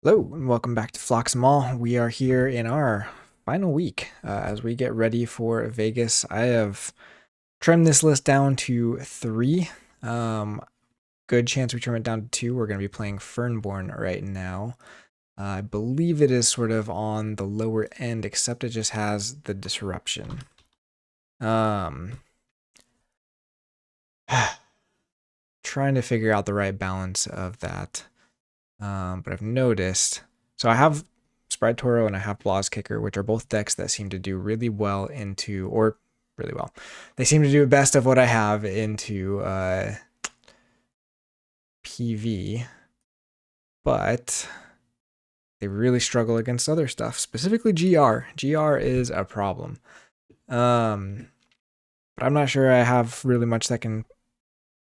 Hello and welcome back to Phlox'em. We are here in our final week as we get ready for Vegas. I have trimmed this list down to 3. Good chance we trim it down to 2. We're going to be playing Fernborn right now. I believe it is sort of on the lower end, except it just has the disruption. Trying to figure out the right balance of that. But I've noticed, so I have Sprite Toro and I have Blaz Kicker, which are both decks that seem to do really well into, or really well, they seem to do the best of what I have into PV, but they really struggle against other stuff, specifically GR. GR is a problem. But I'm not sure I have really much that can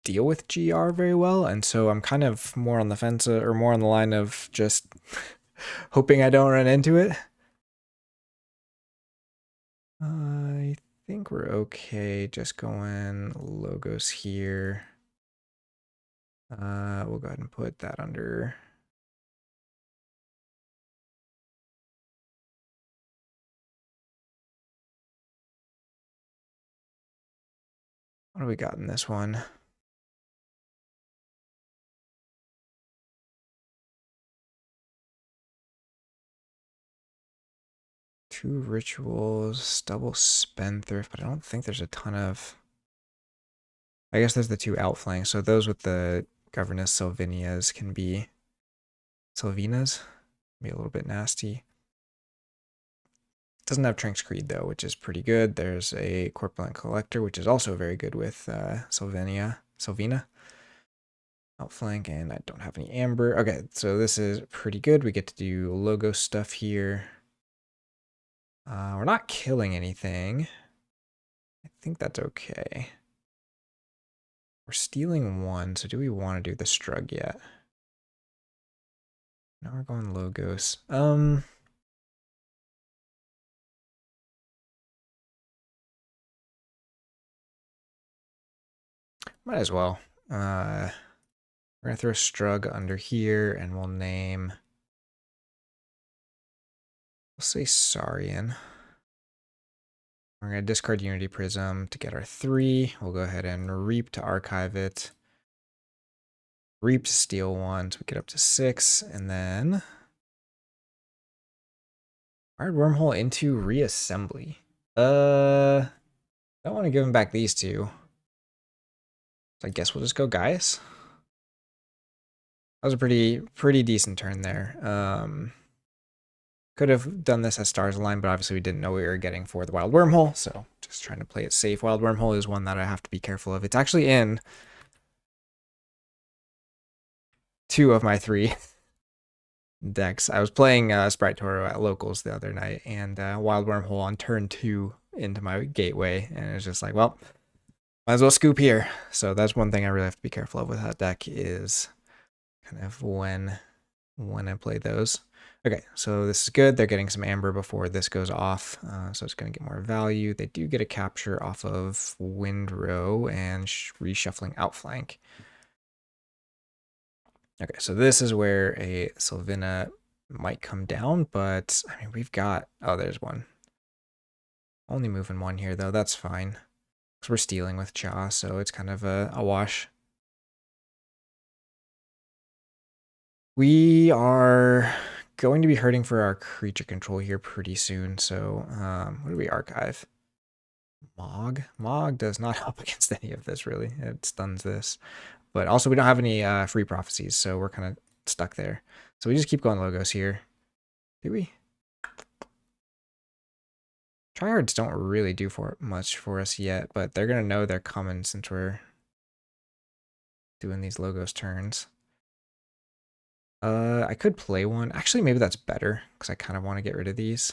deal with GR very well, and so I'm kind of more on the fence or more on the line of just hoping I don't run into it. I think we're okay just going logos here. We'll go ahead and put that under. What do we got in this one? Two rituals, double spendthrift, but I don't think there's a ton of. I guess there's the two outflanks, so those with the governess Sylvinias can be. Sylvinas? Be a little bit nasty. Doesn't have Trink's Creed though, which is pretty good. There's a Corpulent Collector, which is also very good with Sylvina. Outflank, and I don't have any amber. Okay, so this is pretty good. We get to do logo stuff here. We're not killing anything. I think that's okay. We're stealing one, so do we want to do the Strug yet? Now we're going logos. Might as well. We're gonna throw Strug under here, and we'll name. We'll say Saurian. We're going to discard Unity Prism to get our 3. We'll go ahead and Reap to archive it. Reap to steal 1, so we get up to 6. And then hard wormhole into reassembly. I don't want to give him back these two. So I guess we'll just go Gaius. That was a pretty decent turn there. Could have done this as stars align, but obviously we didn't know we were getting for the wild wormhole, so just trying to play it safe. Wild wormhole is one that I have to be careful of. It's actually in 2 of my 3 decks. I was playing Sprite Toro at locals the other night, and wild wormhole on turn 2 into my gateway, and it's just like, well, might as well scoop here. So that's one thing I really have to be careful of with that deck is kind of when I play those. Okay, so this is good. They're getting some amber before this goes off, so it's going to get more value. They do get a capture off of Windrow and reshuffling outflank. Okay, so this is where a Sylvina might come down, but I mean, we've got, oh, there's one. Only moving one here, though. That's fine. Because we're stealing with Cha, so it's kind of a wash. We are going to be hurting for our creature control here pretty soon, so what do we archive? Mog? Mog does not help against any of this, really. It stuns this. But also, we don't have any free prophecies, so we're kind of stuck there. So we just keep going logos here. Do we? Tryhards don't really do much for us yet, but they're going to know they're coming since we're doing these logos turns. I could play one. Actually, maybe that's better, because I kind of want to get rid of these.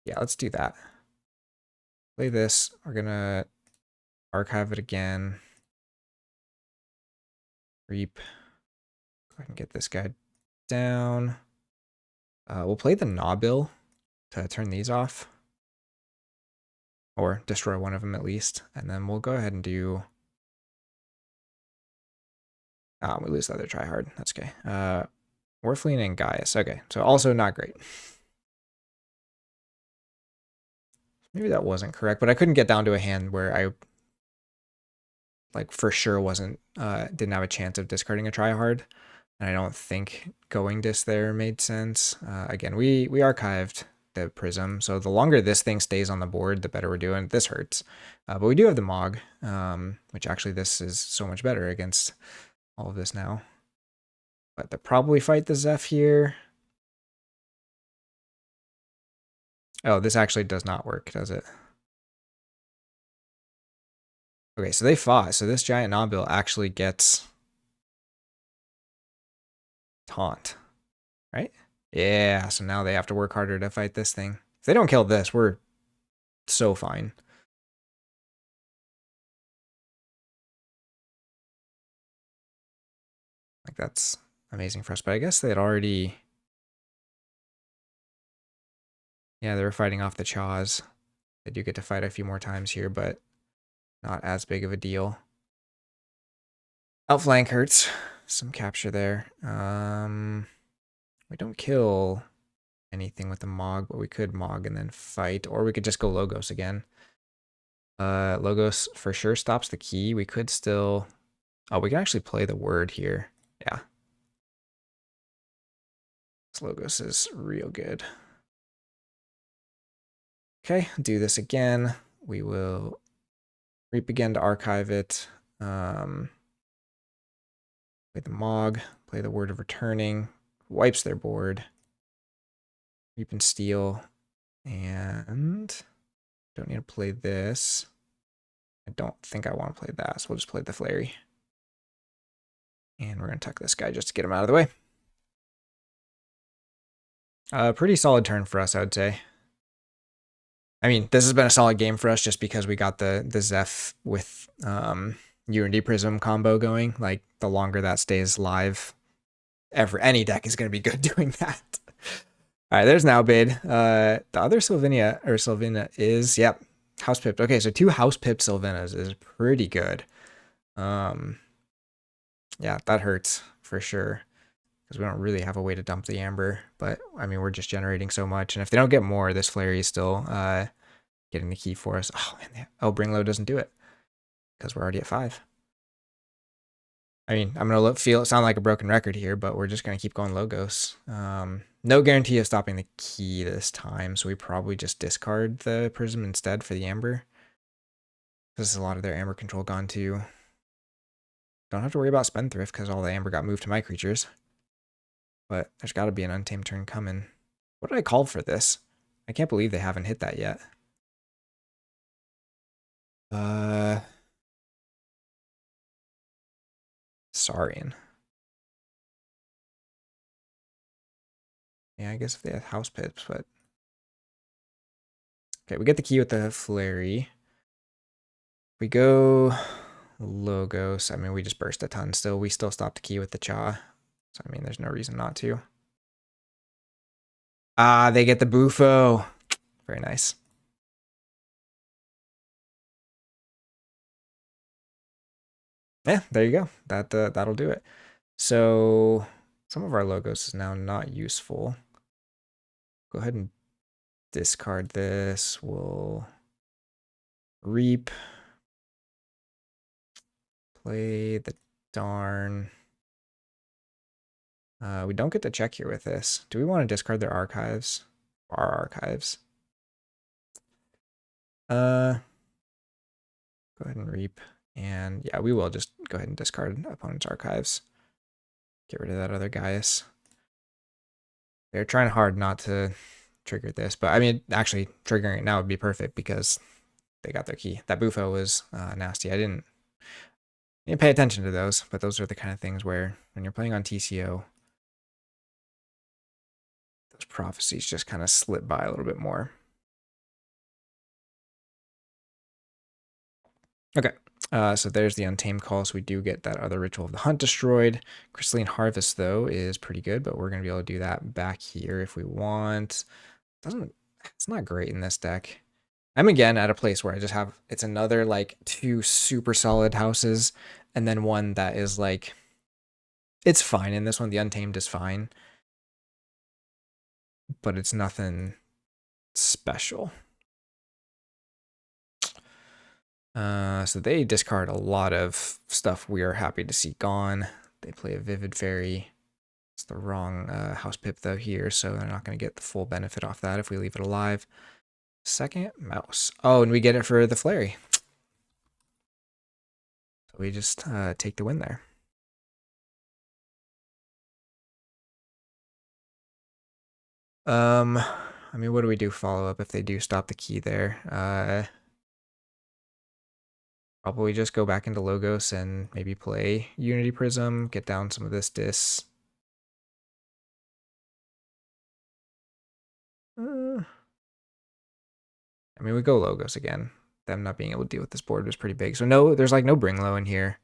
Yeah, let's do that. Play this. We're going to archive it again. Reap. Go ahead and get this guy down. We'll play the Nabil to turn these off. Or destroy one of them at least. And then we'll go ahead and do We lose the other tryhard. That's okay. Orpheline and Gaius. Okay, so also not great. Maybe that wasn't correct, but I couldn't get down to a hand where I like for sure didn't have a chance of discarding a tryhard. And I don't think going dis there made sense. Again, we archived the prism, so the longer this thing stays on the board, the better we're doing. This hurts, but we do have the Mog, which actually this is so much better against all of this now. But they'll probably fight the Zeph here. Oh, this actually does not work, does it? Okay, so they fought. So this giant Nobil actually gets taunt, right? Yeah, so now they have to work harder to fight this thing. If they don't kill this, we're so fine. Like, that's amazing for us. But I guess they had already... Yeah, they were fighting off the Chaws. They do get to fight a few more times here, but not as big of a deal. Outflank hurts. Some capture there. We don't kill anything with the Mog, but we could Mog and then fight, or we could just go Logos again. Logos for sure stops the key. We could still... Oh, we can actually play the word here. Yeah. This Logos is real good. Okay, do this again. We will Reap again to archive it. Play the Mog. Play the Word of Returning. Wipes their board. Reap and Steal. And don't need to play this. I don't think I want to play that, so we'll just play the Flary. And we're going to tuck this guy just to get him out of the way. Pretty solid turn for us, I would say. I mean, this has been a solid game for us just because we got the Zeph with Unity Prism combo going. Like, the longer that stays live, any deck is going to be good doing that. All right, there's now Bid. The other Sylvina is, yep, house pipped. Okay, so 2 house pipped Sylvinas is pretty good. Yeah, that hurts for sure because we don't really have a way to dump the Amber. But I mean, we're just generating so much, and if they don't get more, this Flary is still getting the key for us. Oh, and Bring Low doesn't do it because we're already at 5. I mean, I'm gonna sound like a broken record here, but we're just gonna keep going Logos. No guarantee of stopping the key this time, so we probably just discard the Prism instead for the Amber. This is a lot of their Amber control gone too. Don't have to worry about Spendthrift because all the Amber got moved to my creatures. But there's got to be an Untamed turn coming. What did I call for this? I can't believe they haven't hit that yet. Saurian. Yeah, I guess if they have house pips, but... Okay, we get the key with the Flary. We go Logos. I mean, we just burst a ton still. We still stop the key with the Cha. So, I mean, there's no reason not to. Ah, they get the Bufo. Very nice. Yeah, there you go. That'll do it. So some of our Logos is now not useful. Go ahead and discard this. We'll Reap. Play the darn. We don't get to check here with this. Do we want to discard their archives? Our archives. Go ahead and Reap. And yeah, we will just go ahead and discard opponent's archives. Get rid of that other Gaius. They're trying hard not to trigger this, but I mean, actually triggering it now would be perfect because they got their key. That Bufo was nasty. I didn't pay attention to those, but those are the kind of things where when you're playing on TCO, those prophecies just kind of slip by a little bit more. Okay, so there's the Untamed call, so we do get that other Ritual of the Hunt destroyed. Crystalline Harvest, though, is pretty good, but we're going to be able to do that back here if we want. It's not great in this deck. I'm again at a place where I just have, it's another like 2 super solid houses, and then one that is like It's fine in this one. The Untamed is fine, but it's nothing special. So they discard a lot of stuff we are happy to see gone. They play a Vivid Fairy. It's the wrong House Pip though here, so they're not going to get the full benefit off that if we leave it alive. Second Mouse. Oh, and we get it for the Flurry. So we just take the win there. I mean, what do we do follow up if they do stop the key there? Probably just go back into Logos and maybe play Unity Prism, get down some of this dis. I mean, we go Logos again. Them not being able to deal with this board was pretty big. So no, there's like no Bring Low in here.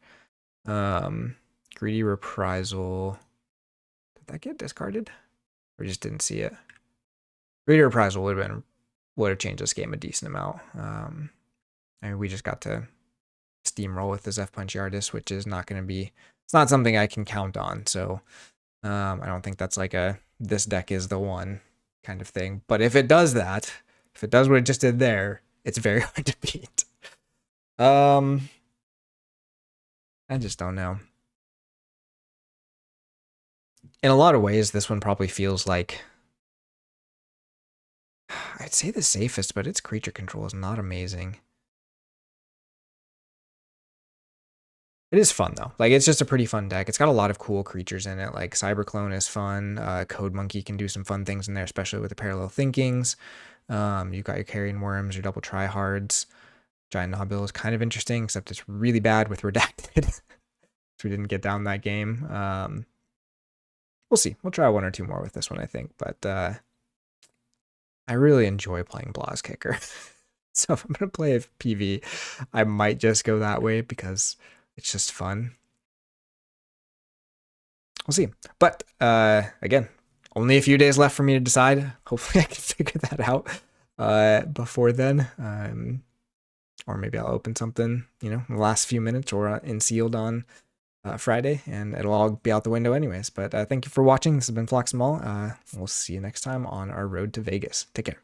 Greedy Reprisal. Did that get discarded? Or just didn't see it? Greedy Reprisal would have changed this game a decent amount. I mean, we just got to steamroll with this F Punch Artist, which is not going to be. It's not something I can count on. So I don't think that's like a this deck is the one kind of thing. But if it does that, if it does what it just did there, it's very hard to beat. I just don't know. In a lot of ways, this one probably feels like, I'd say the safest, but its creature control is not amazing. It is fun though. Like, it's just a pretty fun deck. It's got a lot of cool creatures in it. Like Cyberclone is fun. Code Monkey can do some fun things in there, especially with the Parallel Thinkings. You've got your Carrion Worms, your Double Tryhards. Giant Nobile is kind of interesting, except it's really bad with Redacted. So we didn't get down that game. We'll see. We'll try one or two more with this one, I think. But I really enjoy playing Blaz Kicker. So if I'm going to play a PV, I might just go that way because it's just fun. We'll see. But again, only a few days left for me to decide. Hopefully I can figure that out before then. Or maybe I'll open something, you know, in the last few minutes or in sealed on Friday, and it'll all be out the window anyways. But thank you for watching. This has been Phlox'em. We'll see you next time on our road to Vegas. Take care.